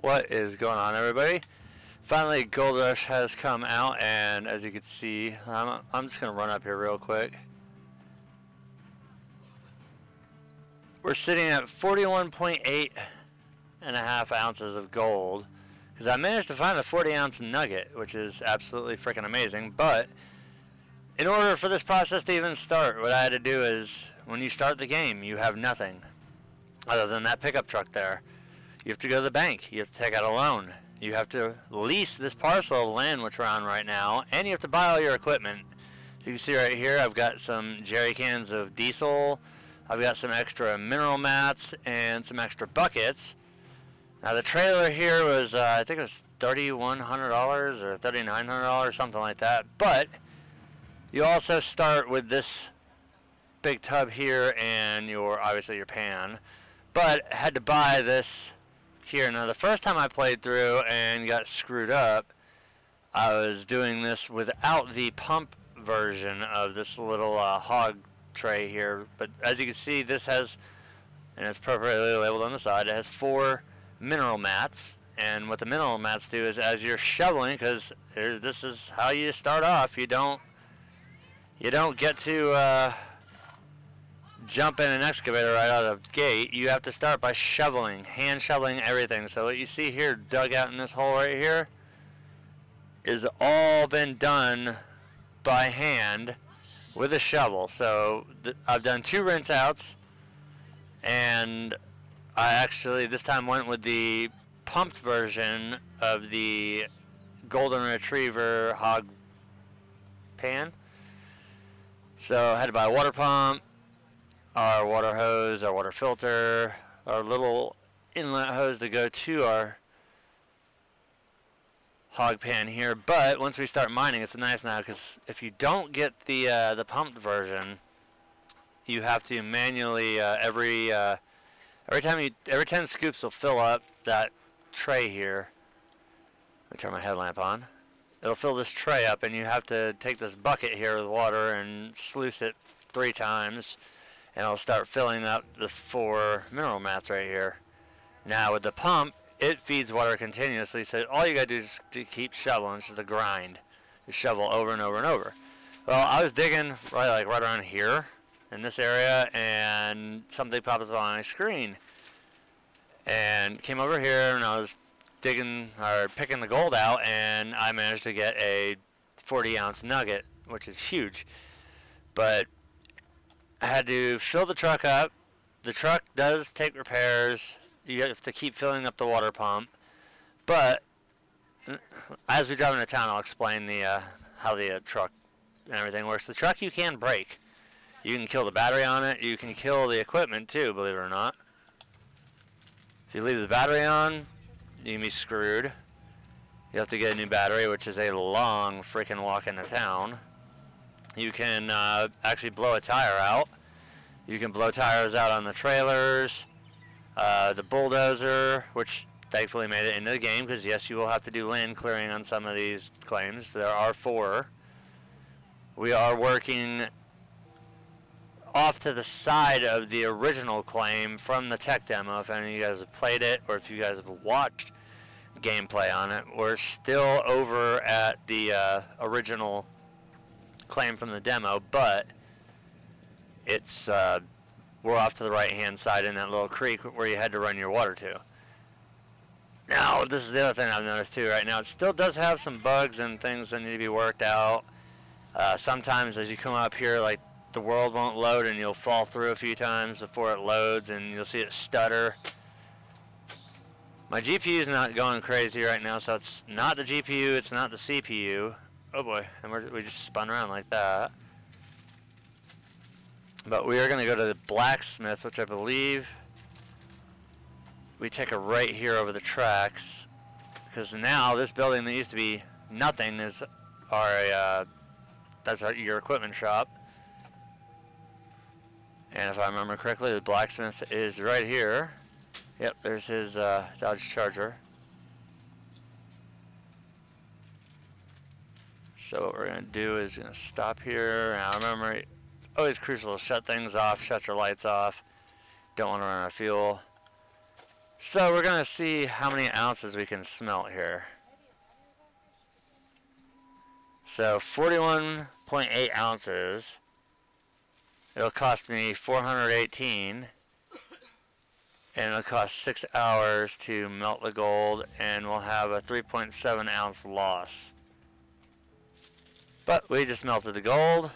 What is going on, everybody? Finally, Gold Rush has come out, and as you can see, I'm just going to run up here real quick. We're sitting at 41.8 and a half ounces of gold, because I managed to find a 40-ounce nugget, which is absolutely freaking amazing. But in order for this process to even start, what I had to do is, when you start the game, you have nothing other than that pickup truck there. You have to go to the bank. You have to take out a loan. You have to lease this parcel of land which we're on right now, and you have to buy all your equipment. You can see right here I've got some jerry cans of diesel. I've got some extra mineral mats and some extra buckets. Now the trailer here was, I think it was $3,100 or $3,900, something like that. But you also start with this big tub here and obviously your pan. But had to buy this here. Now the first time I played through and got screwed up, I was doing this without the pump version of this little hog tray here. But as you can see, this has, and it's appropriately labeled on the side, it has 4 mineral mats. And what the mineral mats do is, as you're shoveling, because this is how you start off, you don't get to jump in an excavator right out of the gate. You have to start by shoveling, hand shoveling everything. So what you see here dug out in this hole right here is all been done by hand with a shovel. So I've done 2 rinse outs, and I actually this time went with the pumped version of the Golden Retriever hog pan. So I had to buy a water pump, our water hose, our water filter, our little inlet hose to go to our hog pan here. But once we start mining, it's nice now, because if you don't get the pumped version, you have to manually every 10 scoops will fill up that tray here. Let me turn my headlamp on. It'll fill this tray up, and you have to take this bucket here with water and sluice it 3 times. And I'll start filling up the 4 mineral mats right here. Now with the pump, it feeds water continuously, so all you gotta do is to keep shoveling. It's just a grind. Just shovel over and over and over. Well, I was digging right around here in this area, and something popped up on my screen. And came over here, and I was digging or picking the gold out, and I managed to get a 40-ounce nugget, which is huge. But I had to fill the truck up. The truck does take repairs. You have to keep filling up the water pump. But as we drive into town, I'll explain how the truck and everything works. The truck you can break. You can kill the battery on it. You can kill the equipment too, believe it or not. If you leave the battery on, you can be screwed. You have to get a new battery, which is a long freaking walk into town. You can actually blow a tire out. You can blow tires out on the trailers, the bulldozer, which thankfully made it into the game, because yes, you will have to do land clearing on some of these claims. There are 4. We are working off to the side of the original claim from the tech demo. If any of you guys have played it, or if you guys have watched gameplay on it, we're still over at the original claim from the demo, but it's we're off to the right hand side in that little creek where you had to run your water to. Now this is the other thing I've noticed too right now. It still does have some bugs and things that need to be worked out. Sometimes as you come up here, like, the world won't load, and you'll fall through a few times before it loads, and you'll see it stutter. My GPU is not going crazy right now, so it's not the GPU, it's not the CPU. Oh boy, and we just spun around like that. But we are going to go to the blacksmith, which I believe we take a right here over the tracks. Because now this building that used to be nothing is your equipment shop. And if I remember correctly, the blacksmith is right here. Yep, there's his Dodge Charger. So what we're going to do is going to stop here. Now remember, it's always crucial to shut things off, shut your lights off. Don't want to run out of fuel. So we're going to see how many ounces we can smelt here. So 41.8 ounces. It'll cost me 418. And it'll cost 6 hours to melt the gold, and we'll have a 3.7 ounce loss. But we just melted the gold.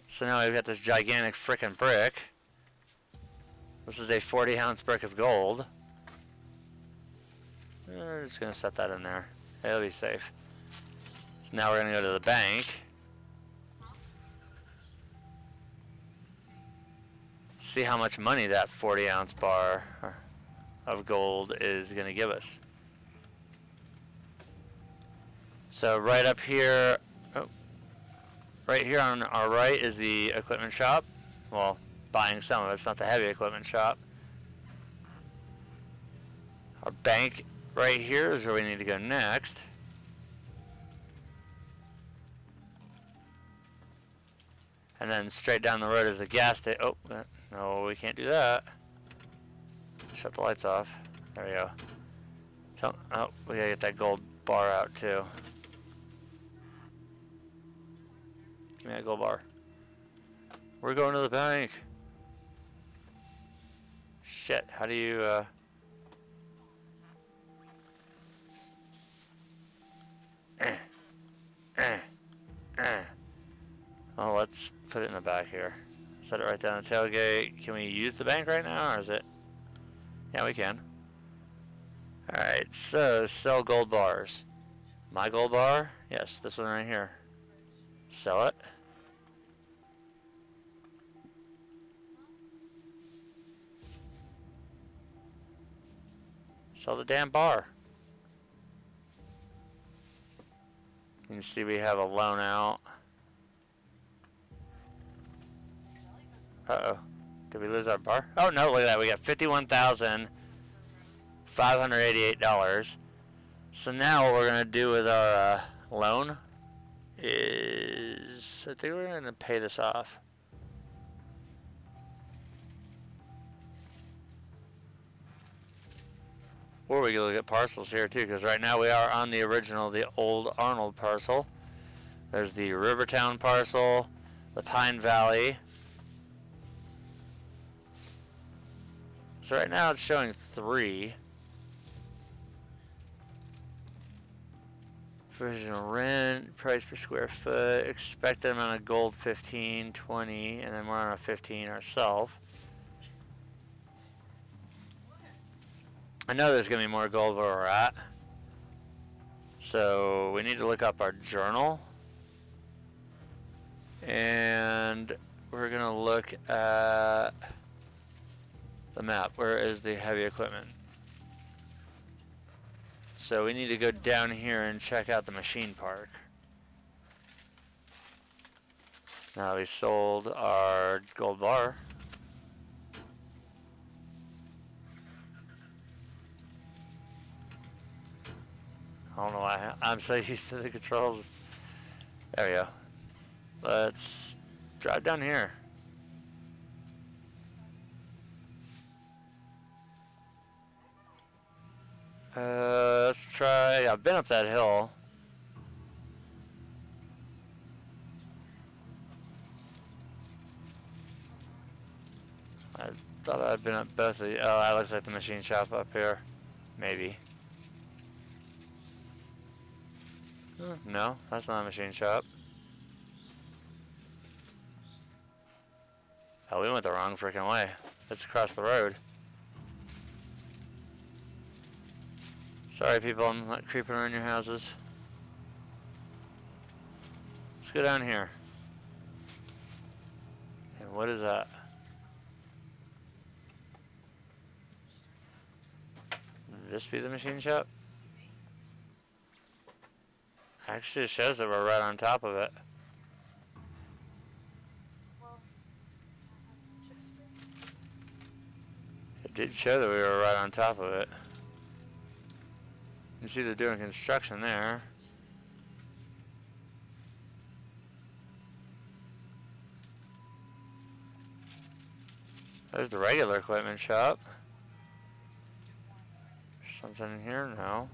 So now we've got this gigantic frickin' brick. This is a 40 ounce brick of gold. We're just gonna set that in there. It'll be safe. So now we're gonna go to the bank. See how much money that 40 ounce bar of gold is gonna give us. So right up here, right here on our right is the equipment shop. Well, buying some of it. It's not the heavy equipment shop. Our bank right here is where we need to go next. And then straight down the road is the gas station. Oh, no, we can't do that. Shut the lights off. There we go. Oh, we gotta get that gold bar out too. Give me that gold bar. We're going to the bank. Shit, how do you, Oh, let's put it in the back here. Set it right down the tailgate. Can we use the bank right now, or is it? Yeah, we can. Alright, so sell gold bars. My gold bar? Yes, this one right here. Sell it. Sell the damn bar. You can see we have a loan out. Uh-oh. Did we lose our bar? Oh, no, look at that. We got $51,588. So now what we're going to do with our loan is... I think we're going to pay this off. Or we can look at parcels here too, because right now we are on the original, the old Arnold parcel. There's the Rivertown parcel, the Pine Valley. So right now it's showing 3. Provisional rent, price per square foot, expected amount of gold 15, 20, and then we're on a 15 ourselves. I know there's going to be more gold where we're at. So we need to look up our journal. And we're going to look at the map. Where is the heavy equipment? So we need to go down here and check out the machine park. Now we sold our gold bar. I don't know why I'm so used to the controls. There we go. Let's drive down here. Let's try. I've been up that hill. I thought I'd been up both of the. Oh, that looks like the machine shop up here. Maybe. No, that's not a machine shop. Oh, we went the wrong freaking way. It's across the road. Sorry, people, I'm not creeping around your houses. Let's go down here. And what is that? Would this be the machine shop? Actually, it shows that we're right on top of it. It did show that we were right on top of it. You can see they're doing construction there. There's the regular equipment shop. Something in here? No.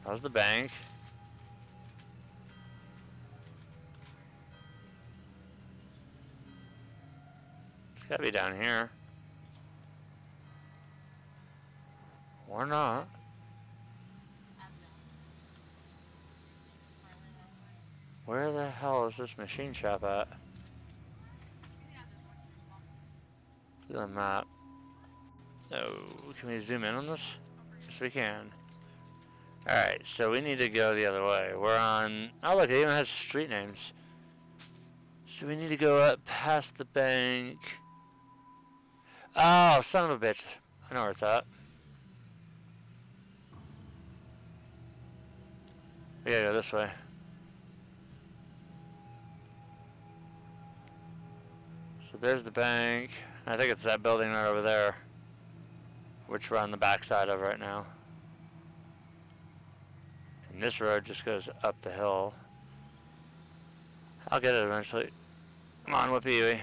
That was the bank. It's gotta be down here. Or not. Where the hell is this machine shop at? Look at the map. Oh, can we zoom in on this? Yes, we can. Alright, so we need to go the other way. We're on... Oh, look, it even has street names. So we need to go up past the bank. Oh, son of a bitch. I know where it's at. We gotta go this way. So there's the bank. I think it's that building right over there, which we're on the back side of right now. And this road just goes up the hill. I'll get it eventually. Come on, Whippy.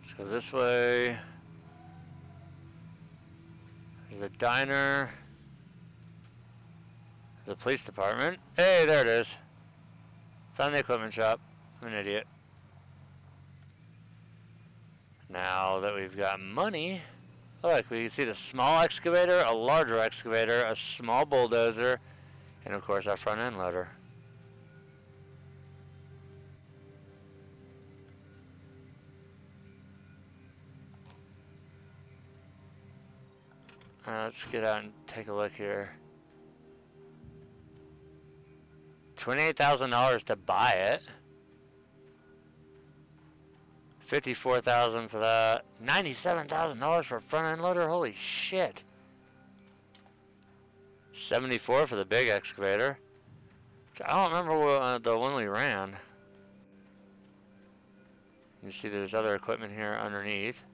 Let's go this way. There's a diner. The police department. Hey, there it is. Found the equipment shop. I'm an idiot. Now that we've got money, look, we can see the small excavator, a larger excavator, a small bulldozer, and of course our front end loader. Let's get out and take a look here. $28,000 to buy it. $54,000 for that. $97,000 for a front end loader. Holy shit. $74,000 for the big excavator. I don't remember what, the one we ran. You see, there's other equipment here underneath.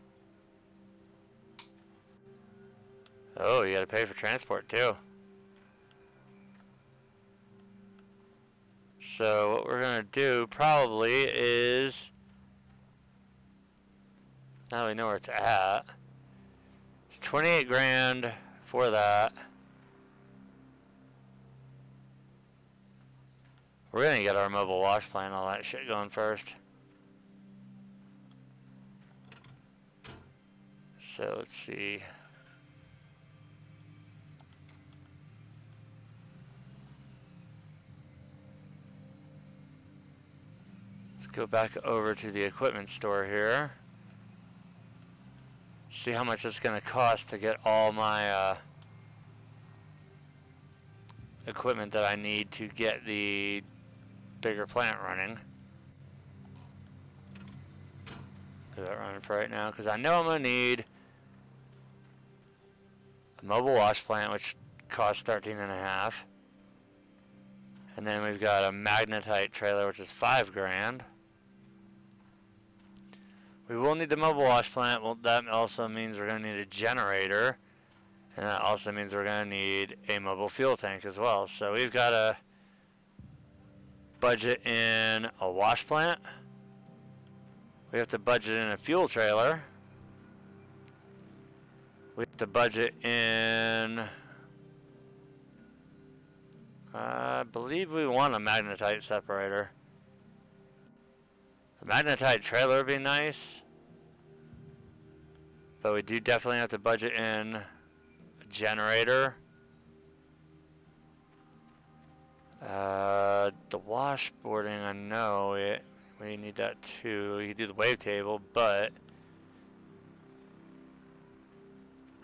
Oh, you got to pay for transport too. So what we're gonna do probably is, now we know where it's at. It's 28 grand for that. We're gonna get our mobile wash plant and all that shit going first. So let's see. Go back over to the equipment store here. See how much it's going to cost to get all my equipment that I need to get the bigger plant running. Leave that running for right now because I know I'm going to need a mobile wash plant, which costs $13.5. And then we've got a magnetite trailer, which is $5 grand. We will need the mobile wash plant. Well, that also means we're going to need a generator. And that also means we're going to need a mobile fuel tank as well. So we've got to budget in a wash plant. We have to budget in a fuel trailer. We have to budget in... I believe we want a magnetite separator. The magnetite trailer would be nice, but we do definitely have to budget in a generator. The washboarding, I know we need that too. We can do the wavetable, but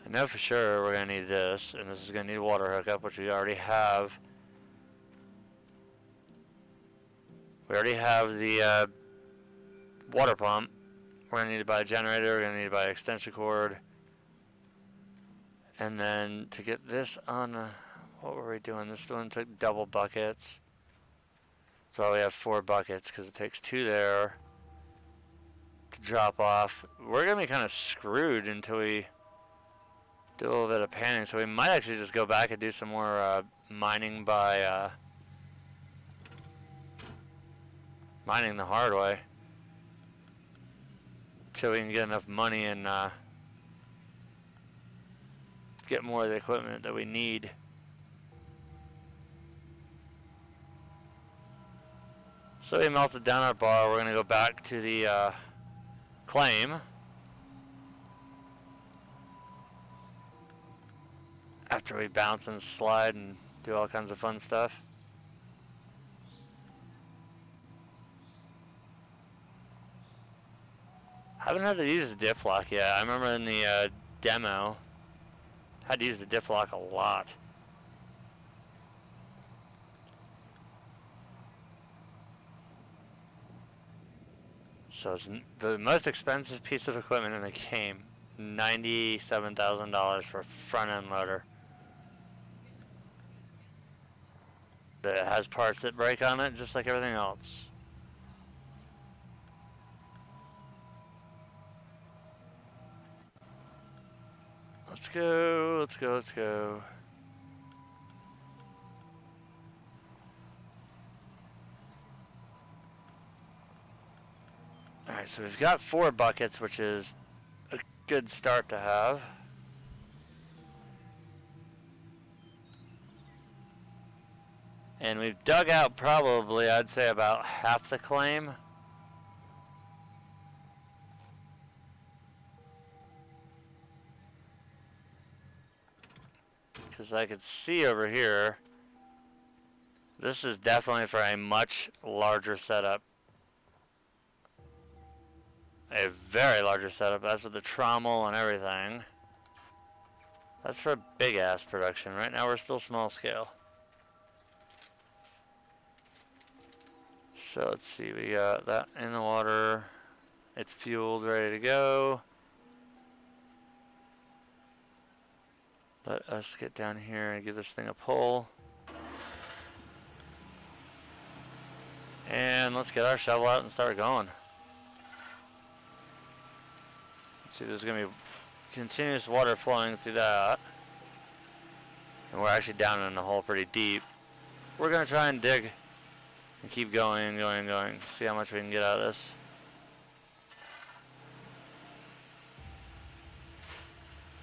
I know for sure we're going to need this, and this is going to need a water hookup, which we already have. We already have the water pump. We're going to need to buy a generator. We're going to need to buy an extension cord. And then to get this on, what were we doing? This one took double buckets. That's why we have 4 buckets, because it takes 2 there to drop off. We're going to be kind of screwed until we do a little bit of panning. So we might actually just go back and do some more mining by mining the hard way. Till we can get enough money and get more of the equipment that we need. So we melted down our bar. We're going to go back to the claim. After we bounce and slide and do all kinds of fun stuff. I haven't had to use the diff lock yet. I remember in the demo, I had to use the diff lock a lot. So it's the most expensive piece of equipment in the game, $97,000 for a front end loader. That has parts that break on it just like everything else. Let's go, let's go, let's go. Alright, so we've got 4 buckets, which is a good start to have. And we've dug out probably, I'd say, about half the claim. Because I could see over here, this is definitely for a much larger setup. A very larger setup. That's with the trommel and everything. That's for big ass production. Right now we're still small scale. So let's see, we got that in the water. It's fueled, ready to go. Let us get down here and give this thing a pull. And let's get our shovel out and start going. Let's see, there's going to be continuous water flowing through that. And we're actually down in the hole pretty deep. We're going to try and dig and keep going, going. See how much we can get out of this.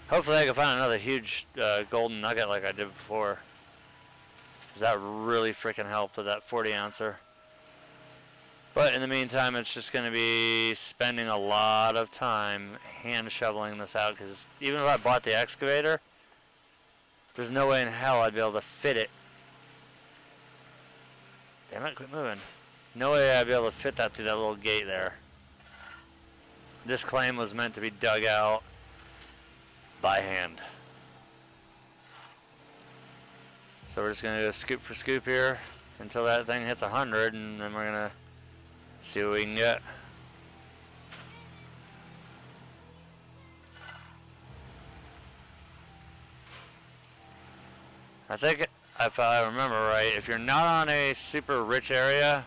Hopefully I can find another huge golden nugget like I did before. 'Cause that really freaking helped with that 40 ouncer. But in the meantime, it's just going to be spending a lot of time hand shoveling this out. Because even if I bought the excavator, there's no way in hell I'd be able to fit it. Damn it, quit moving. No way I'd be able to fit that through that little gate there. This claim was meant to be dug out by hand. So we're just going to go scoop for scoop here until that thing hits 100, and then we're going to see what we can get. I think, if I remember right, if you're not on a super rich area,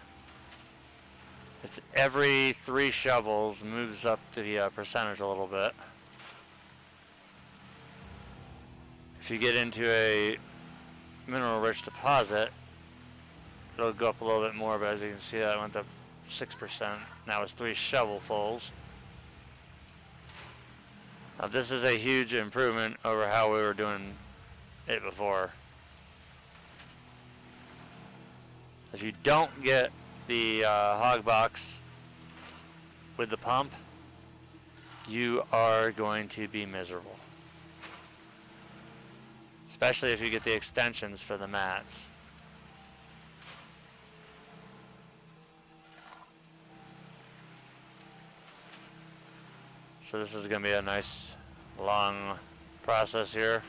it's every 3 shovels moves up the percentage a little bit. If you get into a mineral rich deposit, it'll go up a little bit more, but as you can see, that went to 6%. Now it's 3 shovelfuls. Now this is a huge improvement over how we were doing it before. If you don't get the hog box with the pump, you are going to be miserable. Especially if you get the extensions for the mats. So this is going to be a nice long process here.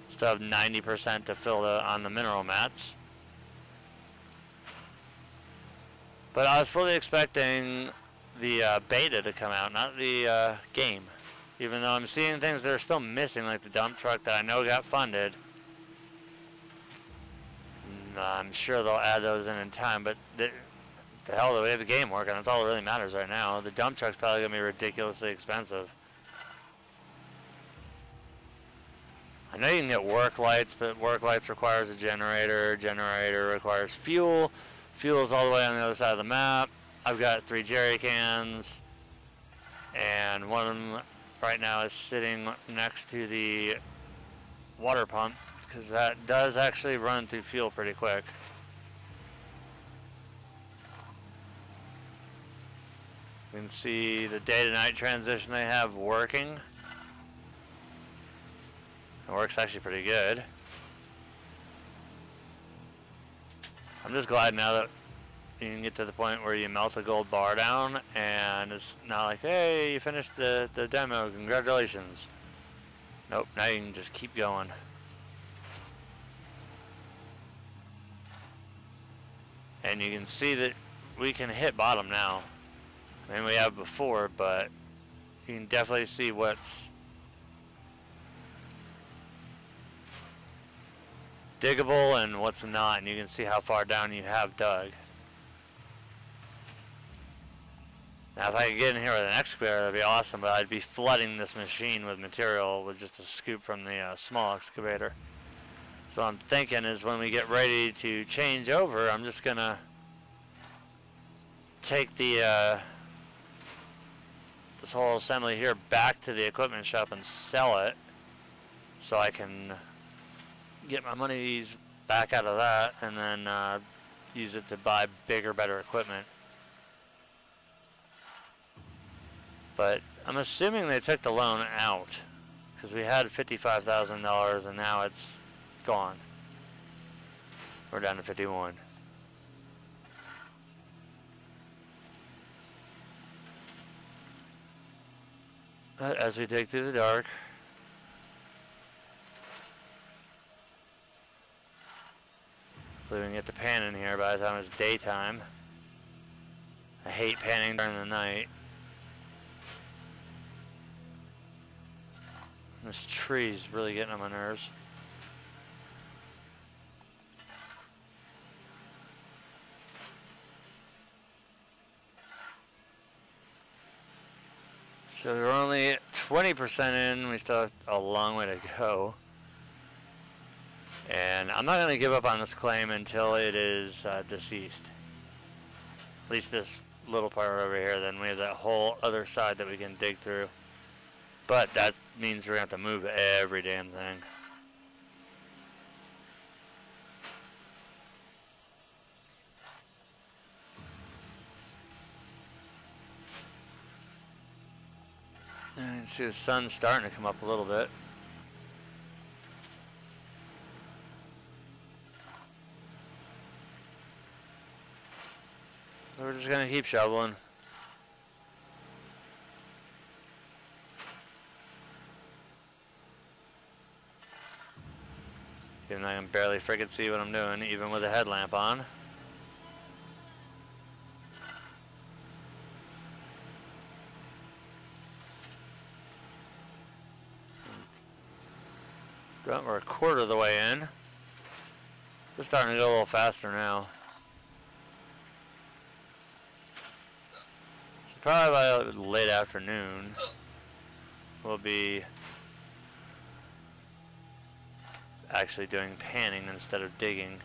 Still have 90% to fill on the mineral mats. But I was fully expecting the beta to come out, not the game. Even though I'm seeing things that are still missing, like the dump truck that I know got funded. I'm sure they'll add those in time, but the hell, the way the game working, that's all that really matters right now. The dump truck's probably going to be ridiculously expensive. I know you can get work lights, but work lights requires a generator. Generator requires fuel. Fuel's all the way on the other side of the map. I've got 3 jerry cans, and one of them right now is sitting next to the water pump, because that does actually run through fuel pretty quick. You can see the day to night transition they have working. It works actually pretty good. I'm just glad now that you can get to the point where you melt a gold bar down and it's not like, hey, you finished the demo, congratulations. Nope, now you can just keep going. And you can see that we can hit bottom now. I mean, we have before, but you can definitely see what's diggable and what's not, and you can see how far down you have dug. Now if I could get in here with an excavator, that'd be awesome, but I'd be flooding this machine with material with just a scoop from the small excavator. So what I'm thinking is when we get ready to change over, I'm just gonna take the this whole assembly here back to the equipment shop and sell it, so I can get my monies back out of that and then use it to buy bigger, better equipment. But I'm assuming they took the loan out, because we had $55,000 and now it's gone. We're down to 51. But as we dig through the dark, hopefully we can get the pan in here by the time it's daytime. I hate panning during the night. This tree's really getting on my nerves. So we're only 20% in. We still have a long way to go. And I'm not going to give up on this claim until it is deceased. At least this little part over here. Then we have that whole other side that we can dig through. But that means we're going to have to move every damn thing. And you can see the sun's starting to come up a little bit. So we're just going to keep shoveling. Even though I can barely frickin' see what I'm doing, even with a headlamp on. We're a quarter of the way in. We're starting to go a little faster now. So probably by late afternoon, we'll be actually doing panning instead of digging.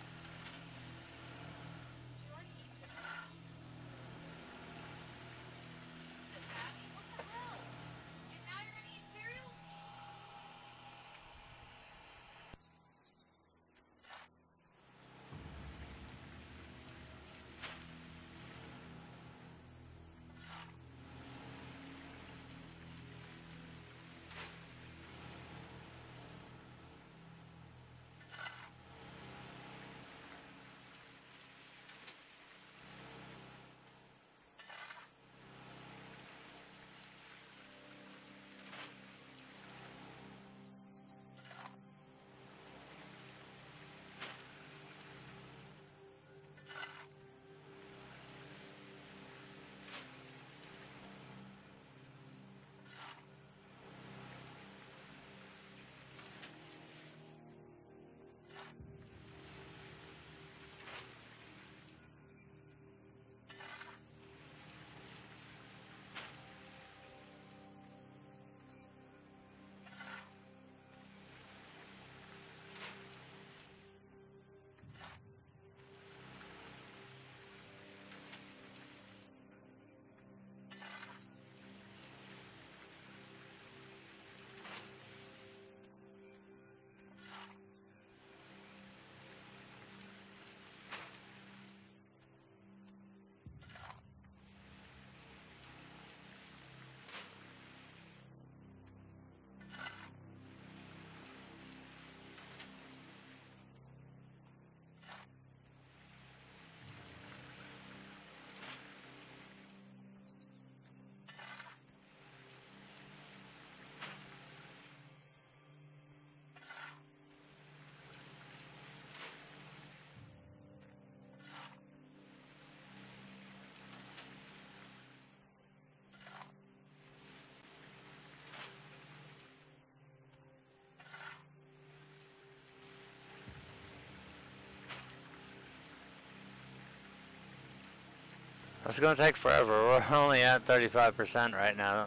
It's going to take forever. We're only at 35% right now.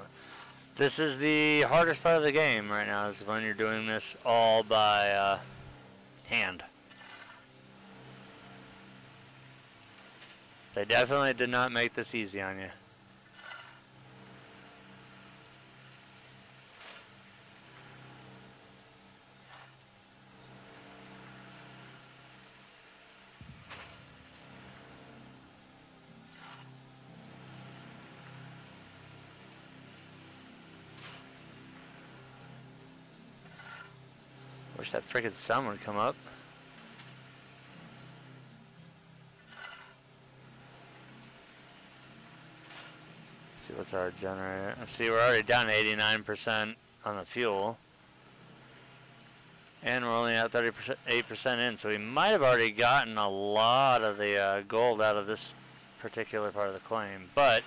This is the hardest part of the game right now, is when you're doing this all by hand. They definitely did not make this easy on you. Wish that freaking sun would come up. See what's our generator. See, we're already down to 89% on the fuel. And we're only at 8% in, so we might have already gotten a lot of the gold out of this particular part of the claim, but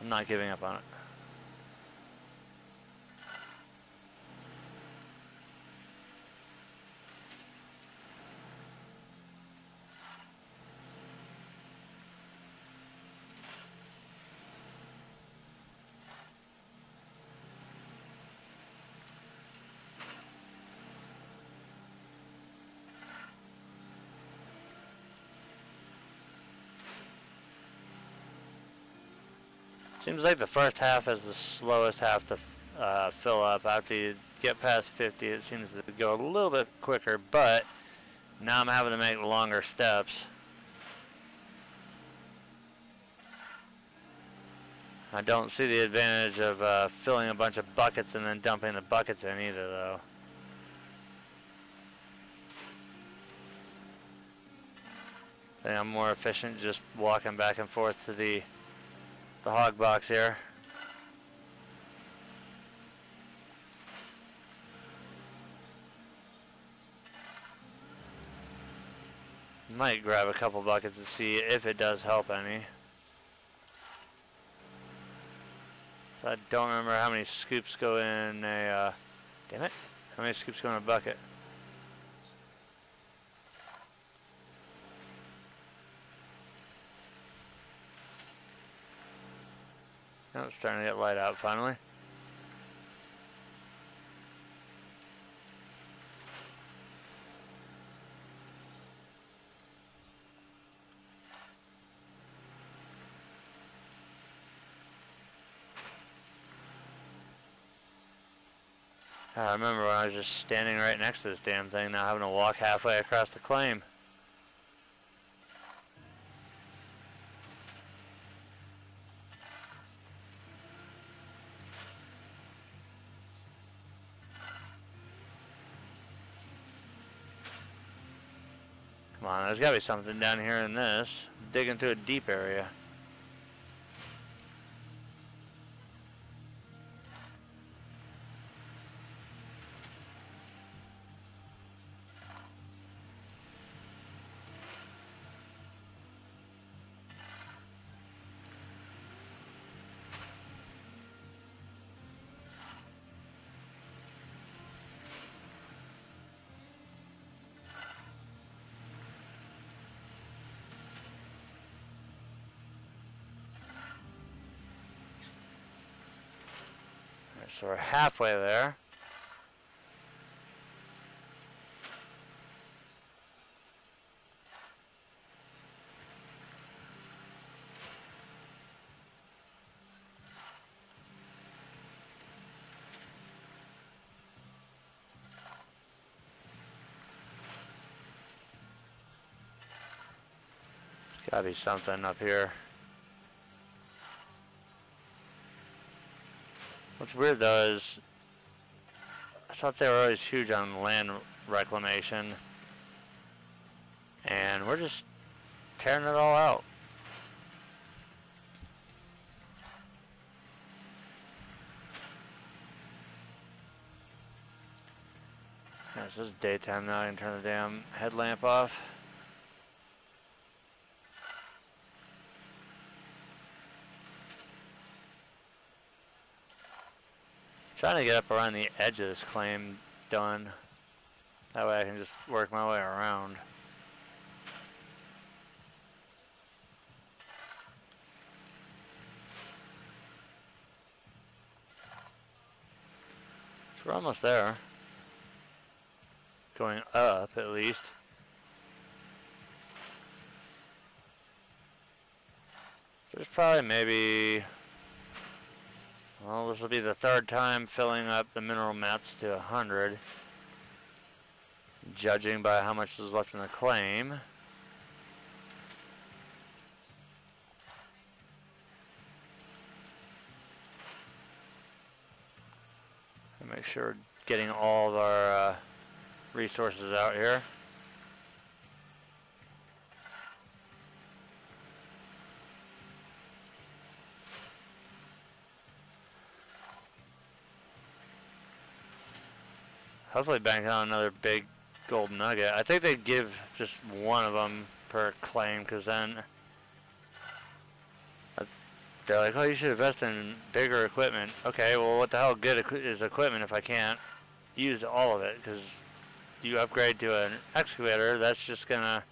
I'm not giving up on it. Seems like the first half is the slowest half to fill up. After you get past 50, it seems to go a little bit quicker, but now I'm having to make longer steps. I don't see the advantage of filling a bunch of buckets and then dumping the buckets in either, though. I think I'm more efficient just walking back and forth to the hog box here. Might grab a couple buckets to see if it does help any. I don't remember how many scoops go in a, damn it, how many scoops go in a bucket? Oh, it's starting to get light out finally. I remember when I was just standing right next to this damn thing, now having to walk halfway across the claim. Come on, there's got to be something down here in this. Digging through a deep area. So we're halfway there. Gotta be something up here. What's weird though is I thought they were always huge on land reclamation, and we're just tearing it all out. Yeah, this is daytime now. I can turn the damn headlamp off. Trying to get up around the edge of this claim done. That way I can just work my way around. So we're almost there. Going up, at least. There's probably maybe... Well, this will be the third time filling up the mineral mats to 100. Judging by how much is left in the claim. And make sure we're getting all of our resources out here. Hopefully banking on another big gold nugget. I think they give just one of them per claim, because then they're like, oh, you should invest in bigger equipment. Okay, well, what the hell good is equipment if I can't use all of it? Because you upgrade to an excavator, that's just gonna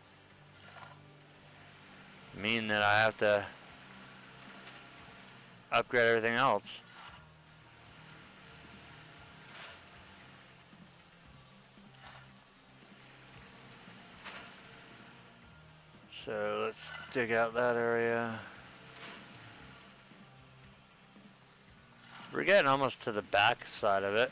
mean that I have to upgrade everything else. So let's dig out that area. We're getting almost to the back side of it.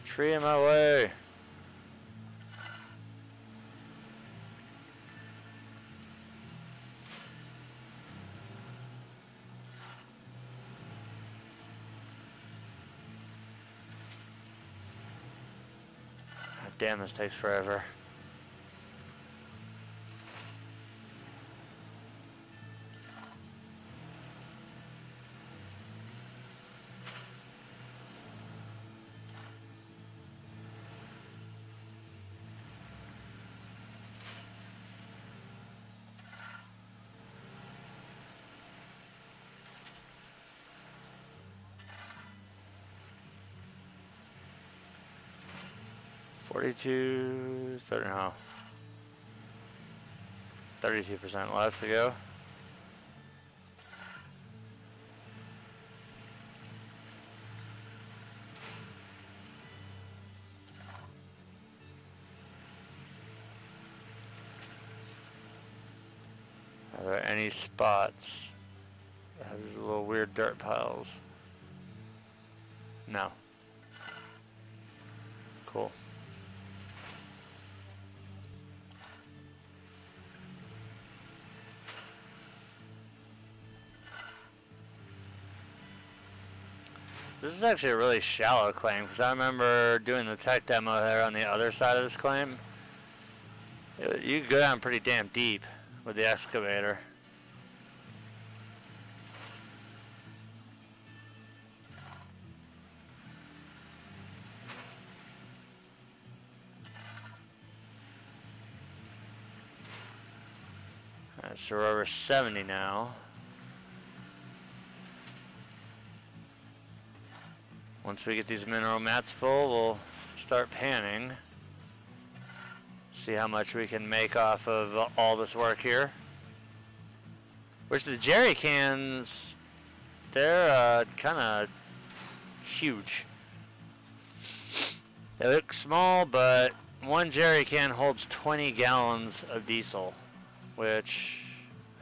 Tree in my way. God damn, this takes forever. $42, 30, no. 32% left to go. Are there any spots that have these little weird dirt piles? No. Cool. This is actually a really shallow claim, because I remember doing the tech demo there on the other side of this claim. You could go down pretty damn deep with the excavator. Alright, so we're over 70 now. Once we get these mineral mats full, we'll start panning. See how much we can make off of all this work here. Which the jerry cans, they're kind of huge. They look small, but one jerry can holds 20 gallons of diesel, which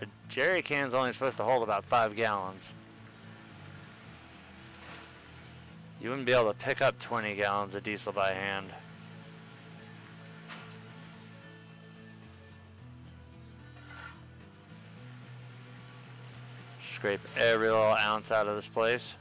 a jerry can is only supposed to hold about 5 gallons. You wouldn't be able to pick up 20 gallons of diesel by hand. Scrape every little ounce out of this place.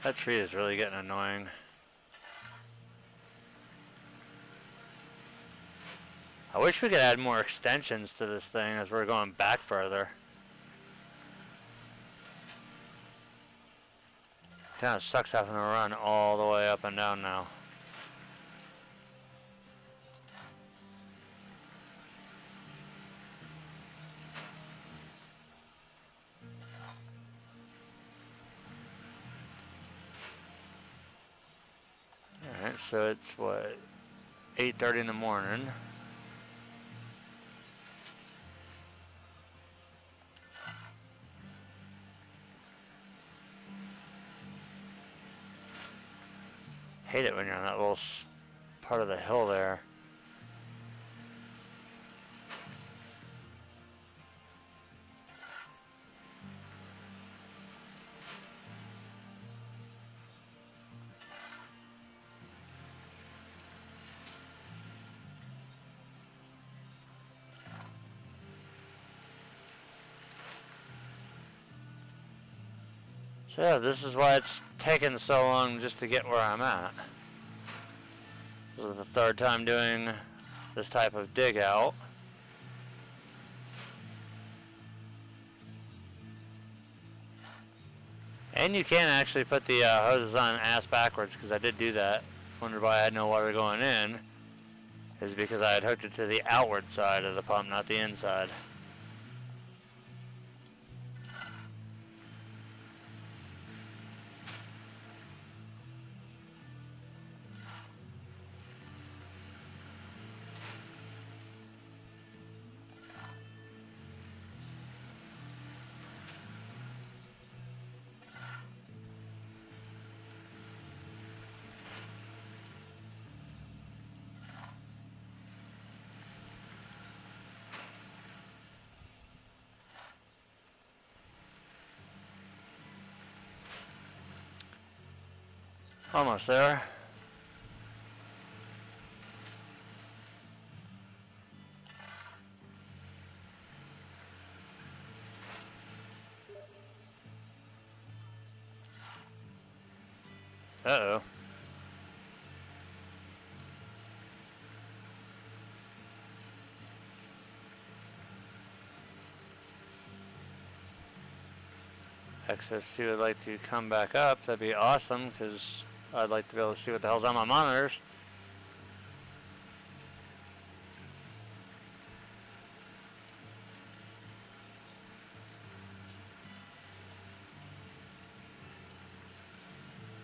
That tree is really getting annoying. I wish we could add more extensions to this thing as we're going back further. Kind of sucks having to run all the way up and down now. Alright, so it's what, 8:30 in the morning. Hate it when you're on that little part of the hill there. So yeah, this is why it's taken so long just to get where I'm at. This is the third time doing this type of dig out. And you can actually put the hoses on ass backwards, because I did do that. Wondered why I had no water going in. Is because I had hooked it to the outward side of the pump, not the inside. Almost there. Uh-oh. XSC would like to come back up. That'd be awesome, because I'd like to be able to see what the hell's on my monitors.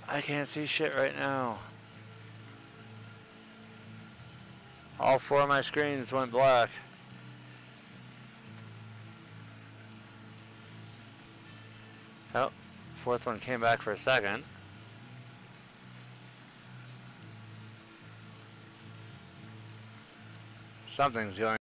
I can't see shit right now. All four of my screens went black. Oh, fourth one came back for a second. Something's going